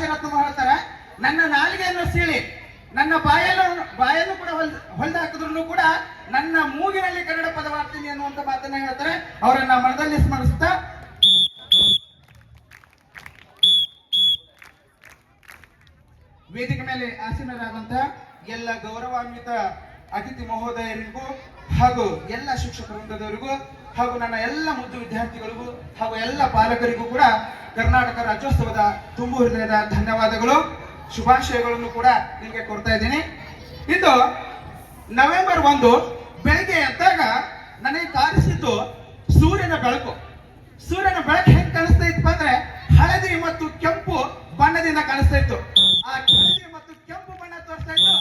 ರಾಜರತ್ನ ಹೇಳ್ತಾರೆ, ನನ್ನ ನಾಲಿಗೆಯನ್ನು ಸೀಳಿ ನನ್ನ ಬಾಯನ್ನು ಕೂಡ ಹೊಲ್ದು ಹಾಕಿದ್ರು ಕೂಡ ನನ್ನ ಮೂಗಿನಲ್ಲಿ ಕನ್ನಡ ಪದವಾಗ್ತೀನಿ ಅನ್ನುವಂತ ಮಾತನ್ನ ಹೇಳ್ತಾರೆ. ಅವರನ್ನ ಮನದಲ್ಲಿ ಸ್ಮರಿಸುತ್ತಾ ವೇದಿಕೆ ಮೇಲೆ ಆಸೀನರಾದಂತಹ ಎಲ್ಲ ಗೌರವಾನ್ವಿತ ಅತಿಥಿ ಮಹೋದಯರಿಗೂ ಹಾಗೂ ಎಲ್ಲ ಶಿಕ್ಷಕ ವೃಂದದವರಿಗೂ ಹಾಗೂ ನನ್ನ ಎಲ್ಲ ಮುದ್ದು ವಿದ್ಯಾರ್ಥಿಗಳಿಗೂ ಹಾಗೂ ಎಲ್ಲ ಪಾಲಕರಿಗೂ ಕೂಡ ಕರ್ನಾಟಕ ರಾಜ್ಯೋತ್ಸವದ ತುಂಬು ಹೃದಯದ ಧನ್ಯವಾದಗಳು, ಶುಭಾಶಯಗಳನ್ನು ಕೂಡ ನಿಮಗೆ ಕೊಡ್ತಾ ಇದ್ದೀನಿ. ಇಂದು ನವೆಂಬರ್ 1 ಬೆಳಗ್ಗೆ ಎದ್ದಾಗ ನನಗೆ ಕಾಣಿಸಿದ್ದು ಸೂರ್ಯನ ಬೆಳಕು. ಸೂರ್ಯನ ಬೆಳಕು ಹೆಂಗ್ ಕಾಣಿಸ್ತಾ ಇತ್ತು ಅಂದ್ರೆ ಹಳದಿ ಮತ್ತು ಕೆಂಪು ಬಣ್ಣದಿಂದ ಕಾಣಿಸ್ತಾ ಇತ್ತು. ಆ ಹಳದಿ ಮತ್ತು ಕೆಂಪು ಬಣ್ಣ ತೋರಿಸ್ತಾ ಇತ್ತು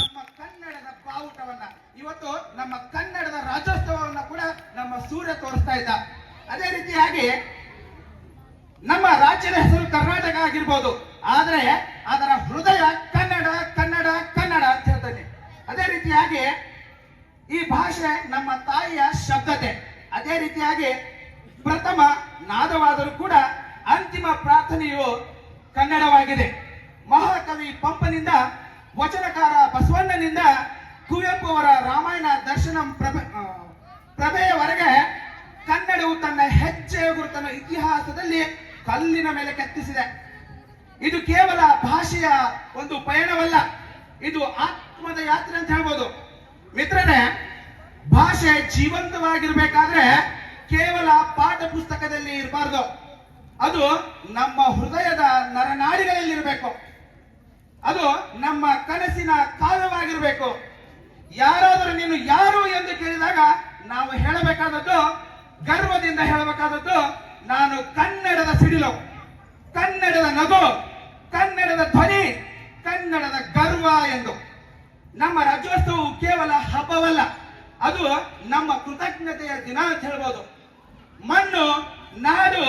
ನಮ್ಮ ಕನ್ನಡದ ಬಾವುಟವನ್ನ. ಇವತ್ತು ನಮ್ಮ ಕನ್ನಡದ ರಾಜ್ಯೋತ್ಸವವನ್ನ ಕೂಡ ನಮ್ಮ ಸೂರ್ಯ ತೋರಿಸ್ತಾ ಇದ್ದ. ಅದೇ ರೀತಿಯಾಗಿ ನಮ್ಮ ರಾಜ್ಯದ ಹೆಸರು ಕರ್ನಾಟಕ ಆಗಿರ್ಬೋದು, ಆದ್ರೆ ಅದರ ಹೃದಯ ಕನ್ನಡ ಕನ್ನಡ ಕನ್ನಡ ಅಂತ ಹೇಳ್ತಾನೆ. ಅದೇ ರೀತಿಯಾಗಿ ಈ ಭಾಷೆ ನಮ್ಮ ತಾಯಿಯ ಶಬ್ದತೆ. ಅದೇ ರೀತಿಯಾಗಿ ಪ್ರಥಮ ನಾದವಾದರೂ ಕೂಡ ಅಂತಿಮ ಪ್ರಾರ್ಥನೆಯು ಕನ್ನಡವಾಗಿದೆ. ಮಹಾಕವಿ ಪಂಪನಿಂದ ವಚನಕಾರ ಬಸವಣ್ಣನಿಂದ ಕುವೆಂಪು ಅವರ ರಾಮಾಯಣ ದರ್ಶನಂ ಪ್ರಭೆಯವರೆಗೆ ಕನ್ನಡವು ತನ್ನ ಹೆಜ್ಜೆಯ ಗುರುತನ್ನು ಇತಿಹಾಸದಲ್ಲಿ ಕಲ್ಲಿನ ಮೇಲೆ ಕೆತ್ತಿಸಿದೆ. ಇದು ಕೇವಲ ಭಾಷೆಯ ಒಂದು ಪಯಣವಲ್ಲ, ಇದು ಆತ್ಮದ ಯಾತ್ರೆ ಅಂತ ಹೇಳ್ಬೋದು. ಮಿತ್ರರೇ, ಭಾಷೆ ಜೀವಂತವಾಗಿರ್ಬೇಕಾದ್ರೆ ಕೇವಲ ಪಾಠ ಪುಸ್ತಕದಲ್ಲಿ ಇರಬಾರ್ದು, ಅದು ನಮ್ಮ ಹೃದಯದ ನರನಾಡಿಗಳಲ್ಲಿ ಇರಬೇಕು. ಅದು ನಮ್ಮ ಕನಸಿನ ಕಾವ್ಯವಾಗಿರ್ಬೇಕು. ಯಾರಾದರೂ ನೀನು ಯಾರು ಎಂದು ಕೇಳಿದಾಗ ನಾವು ಹೇಳಬೇಕಾದದ್ದು, ಗರ್ವದಿಂದ ಹೇಳಬೇಕಾದದ್ದು, ನಾನು ಕನ್ನಡದ ಸಿಡಿಲು, ಕನ್ನಡದ ನಗು, ಕನ್ನಡದ ಧ್ವನಿ, ಕನ್ನಡದ ಗರ್ವ ಎಂದು. ನಮ್ಮ ರಾಜ್ಯೋತ್ಸವವು ಕೇವಲ ಹಬ್ಬವಲ್ಲ, ಅದು ನಮ್ಮ ಕೃತಜ್ಞತೆಯ ದಿನ ಅಂತ ಹೇಳ್ಬೋದು. ಮಣ್ಣು, ನಾಡು,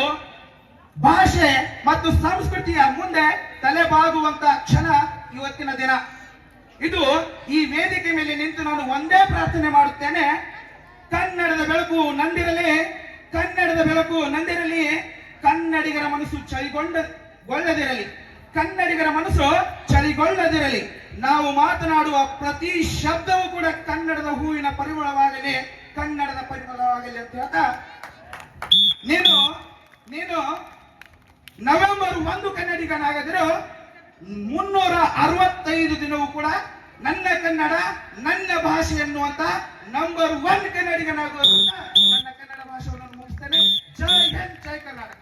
ಭಾಷೆ ಮತ್ತು ಸಂಸ್ಕೃತಿಯ ಮುಂದೆ ತಲೆಬಾಗುವಂತ ಕ್ಷಣ ಇವತ್ತಿನ ದಿನ. ಇದು ಈ ವೇದಿಕೆ ಮೇಲೆ ನಿಂತು ನಾನು ಒಂದೇ ಪ್ರಾರ್ಥನೆ ಮಾಡುತ್ತೇನೆ, ಕನ್ನಡದ ಬೆಳಕು ನಂದಿರಲಿ, ಕನ್ನಡದ ಬೆಳಕು ನಂದಿರಲಿ, ಕನ್ನಡಿಗರ ಮನಸ್ಸು ಚಳಿಗೊಳ್ಳದಿರಲಿ, ಕನ್ನಡಿಗರ ಮನಸ್ಸು ಚಳಿಗೊಳ್ಳದಿರಲಿ. ನಾವು ಮಾತನಾಡುವ ಪ್ರತಿ ಶಬ್ದವೂ ಕೂಡ ಕನ್ನಡದ ಹೂವಿನ ಪರಿಮಳವಾಗಲಿ, ಕನ್ನಡದ ಪರಿಮಳವಾಗಲಿ ಅಂತ ಹೇಳ್ತಾ, ನೀನು ನವೆಂಬರ್ 1 ಕನ್ನಡಿಗನಾಗದಿರೋ 365 ದಿನವೂ ಕೂಡ ನನ್ನ ಕನ್ನಡ ನನ್ನ ಭಾಷೆ ಎನ್ನುವಂತ ನಂಬರ್ 1 ಕನ್ನಡಿಗನಾಗುವ ನನ್ನ ಕನ್ನಡ ಭಾಷೆಯನ್ನು ಮುಗಿಸ್ತೇನೆ. ಜೈ ಹಿಂದ್, ಜೈ ಕರ್ನಾಟಕ.